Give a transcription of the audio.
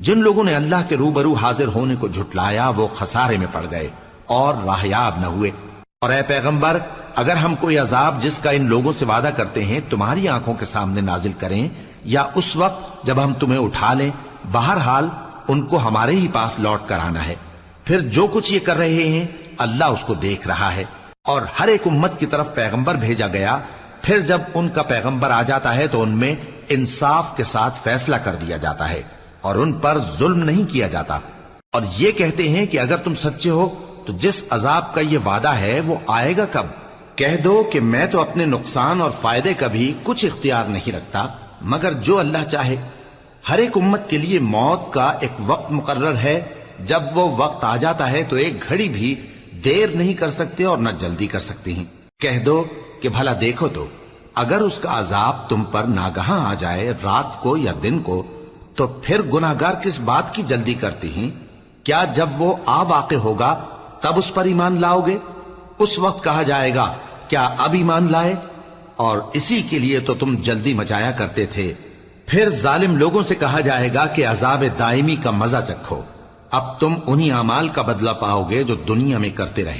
جن لوگوں نے اللہ کے روبرو حاضر ہونے کو جھٹلایا وہ خسارے میں پڑ گئے اور راہیاب نہ ہوئے۔ اور اے پیغمبر، اگر ہم کوئی عذاب جس کا ان لوگوں سے وعدہ کرتے ہیں تمہاری آنکھوں کے سامنے نازل کریں یا اس وقت جب ہم تمہیں اٹھا لیں، بہرحال ان کو ہمارے ہی پاس لوٹ کر آنا ہے۔ پھر جو کچھ یہ کر رہے ہیں اللہ اس کو دیکھ رہا ہے۔ اور ہر ایک امت کی طرف پیغمبر بھیجا گیا، پھر جب ان کا پیغمبر آ جاتا ہے تو ان میں انصاف کے ساتھ فیصلہ کر دیا جاتا ہے اور ان پر ظلم نہیں کیا جاتا۔ اور یہ کہتے ہیں کہ اگر تم سچے ہو تو جس عذاب کا یہ وعدہ ہے وہ آئے گا کب؟ کہہ دو کہ میں تو اپنے نقصان اور فائدے کا بھی کچھ اختیار نہیں رکھتا مگر جو اللہ چاہے۔ ہر ایک امت کے لیے موت کا ایک وقت مقرر ہے، جب وہ وقت آ جاتا ہے تو ایک گھڑی بھی دیر نہیں کر سکتے اور نہ جلدی کر سکتے ہیں۔ کہہ دو کہ بھلا دیکھو تو اگر اس کا عذاب تم پر ناگہاں آ جائے رات کو یا دن کو تو پھر گناہگار کس بات کی جلدی کرتی ہیں؟ کیا جب وہ آ واقع ہوگا تب اس پر ایمان لاؤ گے؟ اس وقت کہا جائے گا کیا اب ایمان لائے؟ اور اسی کے لیے تو تم جلدی مچایا کرتے تھے۔ پھر ظالم لوگوں سے کہا جائے گا کہ عذاب دائمی کا مزہ چکھو، اب تم انہی اعمال کا بدلہ پاؤ گے جو دنیا میں کرتے رہے۔